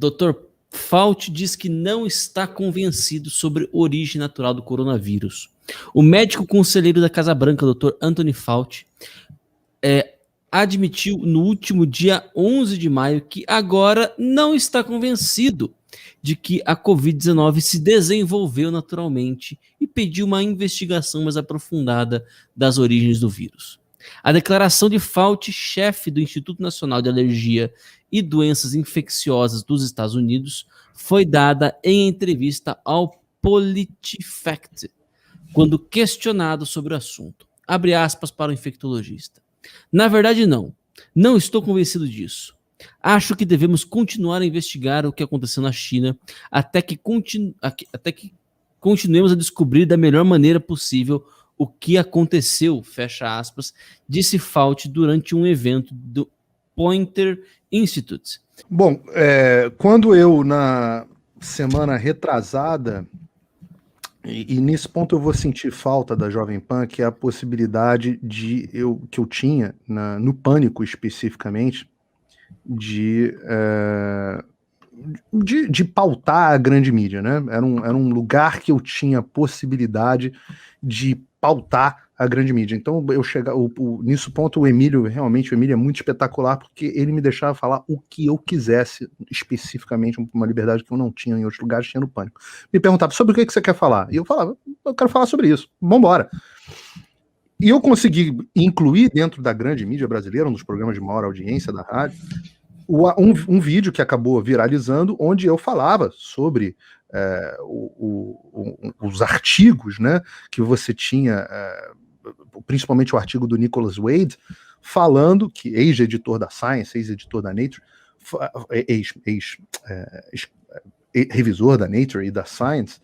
Dr. Fauci diz que não está convencido sobre a origem natural do coronavírus. O médico conselheiro da Casa Branca, Dr. Anthony Fauci, admitiu no último dia 11 de maio que agora não está convencido de que a Covid-19 se desenvolveu naturalmente e pediu uma investigação mais aprofundada das origens do vírus. A declaração de Fauci, chefe do Instituto Nacional de Alergia e Doenças Infecciosas dos Estados Unidos, foi dada em entrevista ao PolitiFact, quando questionado sobre o assunto. Abre aspas para o infectologista. Na verdade, não estou convencido disso. Acho que devemos continuar a investigar o que aconteceu na China até que continuemos a descobrir da melhor maneira possível o que aconteceu, fecha aspas, disse Fauci durante um evento do Poynter Institute. Bom, quando eu, na semana retrasada, e nesse ponto eu vou sentir falta da Jovem Pan, que é a possibilidade que eu tinha, no Pânico especificamente, de pautar a grande mídia, né? Era um lugar que eu tinha possibilidade de pautar a grande mídia. Então eu nisso ponto o Emílio é muito espetacular, porque ele me deixava falar o que eu quisesse, especificamente uma liberdade que eu não tinha em outros lugares, tinha no Pânico. Me perguntava, sobre o que você quer falar? E eu falava, eu quero falar sobre isso, vambora. E eu consegui incluir dentro da grande mídia brasileira, um dos programas de maior audiência da rádio, um vídeo que acabou viralizando, onde eu falava sobre os artigos, né, que você tinha, principalmente o artigo do Nicholas Wade, falando que, ex-editor da Science, ex-editor da Nature, revisor da Nature e da Science,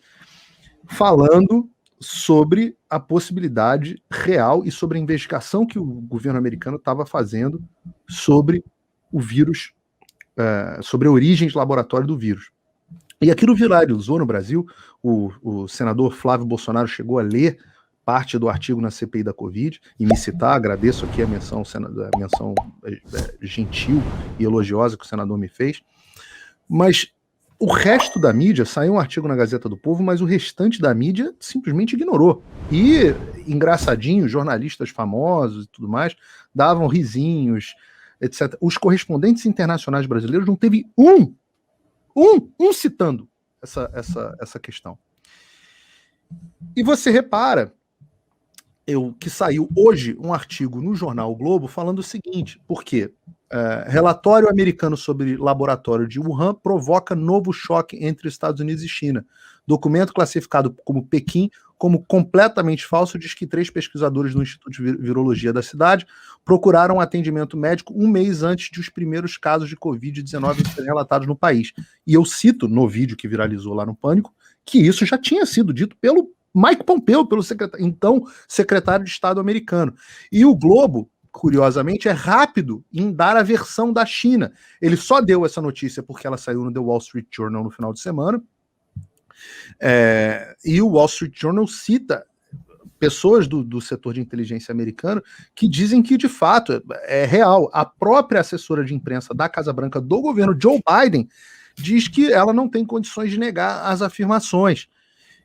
falando sobre a possibilidade real e sobre a investigação que o governo americano estava fazendo sobre o vírus, sobre a origem de laboratório do vírus. E aquilo viralizou no Brasil. O senador Flávio Bolsonaro chegou a ler parte do artigo na CPI da Covid e me citar. Agradeço aqui a menção gentil e elogiosa que o senador me fez. Mas o resto da mídia, saiu um artigo na Gazeta do Povo, mas o restante da mídia simplesmente ignorou. E, engraçadinho, jornalistas famosos e tudo mais davam risinhos, etc. Os correspondentes internacionais brasileiros não teve um citando essa questão. E você repara que saiu hoje um artigo no jornal o Globo falando o seguinte, porque relatório americano sobre laboratório de Wuhan provoca novo choque entre Estados Unidos e China. Documento classificado como Pequim como completamente falso diz que 3 pesquisadores do Instituto de Virologia da cidade procuraram atendimento médico um mês antes de os primeiros casos de Covid-19 serem relatados no país. E eu cito no vídeo que viralizou lá no Pânico que isso já tinha sido dito pelo Mike Pompeo, pelo então secretário de Estado americano. E o Globo, curiosamente, é rápido em dar a versão da China. Ele só deu essa notícia porque ela saiu no The Wall Street Journal no final de semana. E o Wall Street Journal cita pessoas do setor de inteligência americano que dizem que, de fato, é real. A própria assessora de imprensa da Casa Branca do governo Joe Biden diz que ela não tem condições de negar as afirmações.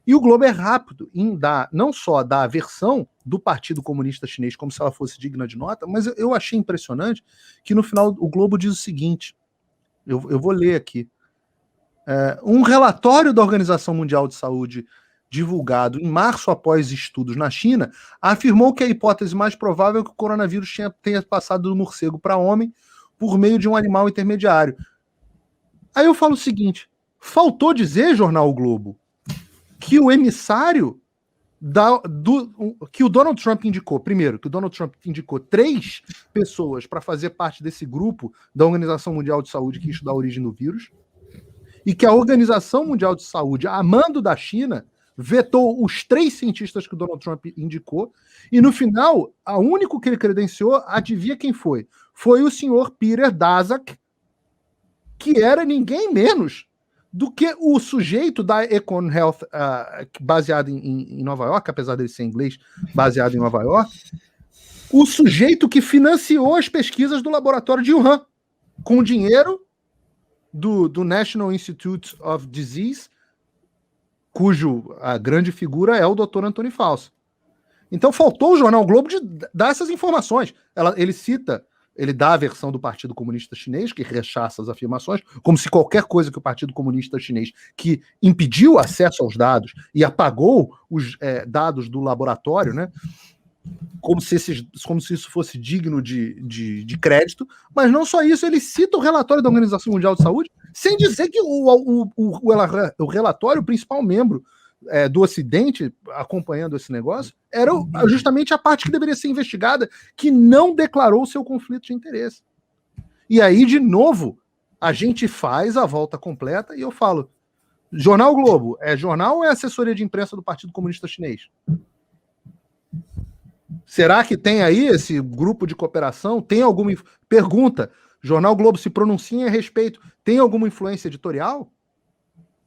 E o Globo é rápido em não só dar a versão do Partido Comunista Chinês como se ela fosse digna de nota, mas eu achei impressionante que no final o Globo diz o seguinte, eu vou ler aqui, um relatório da Organização Mundial de Saúde divulgado em março após estudos na China afirmou que a hipótese mais provável é que o coronavírus tenha passado do morcego para homem por meio de um animal intermediário. Aí eu falo o seguinte, faltou dizer, Jornal O Globo, que o emissário que o Donald Trump indicou, primeiro, que o Donald Trump indicou 3 pessoas para fazer parte desse grupo da Organização Mundial de Saúde que estuda a origem do vírus, e que a Organização Mundial de Saúde, a mando da China, vetou os 3 cientistas que o Donald Trump indicou, e no final, o único que ele credenciou, adivinha quem foi? Foi o senhor Peter Daszak, que era ninguém menos do que o sujeito da Econ Health, baseado em Nova York, apesar dele ser inglês, baseado em Nova York, o sujeito que financiou as pesquisas do laboratório de Wuhan, com dinheiro do National Institute of Disease, cujo a grande figura é o Dr. Antônio Fauci. Então faltou o Jornal Globo de dar essas informações. Ele dá a versão do Partido Comunista Chinês, que rechaça as afirmações, como se qualquer coisa que o Partido Comunista Chinês, que impediu acesso aos dados e apagou os dados do laboratório, né, como se isso fosse digno de crédito, mas não só isso, ele cita o relatório da Organização Mundial de Saúde, sem dizer que o relatório, o principal membro do Ocidente, acompanhando esse negócio, era justamente a parte que deveria ser investigada, que não declarou seu conflito de interesse. E aí, de novo, a gente faz a volta completa e eu falo, Jornal Globo, é jornal ou é assessoria de imprensa do Partido Comunista Chinês? Será que tem aí esse grupo de cooperação? Tem alguma... Pergunta, Jornal Globo se pronuncia a respeito, tem alguma influência editorial?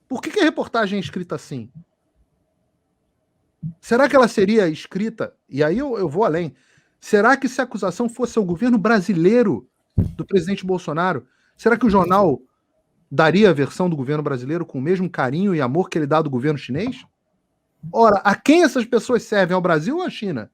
Por que a reportagem é escrita assim? Será que ela seria escrita, e aí eu vou além, será que se a acusação fosse ao governo brasileiro do presidente Bolsonaro, será que o jornal daria a versão do governo brasileiro com o mesmo carinho e amor que ele dá do governo chinês? Ora, a quem essas pessoas servem, ao Brasil ou à China?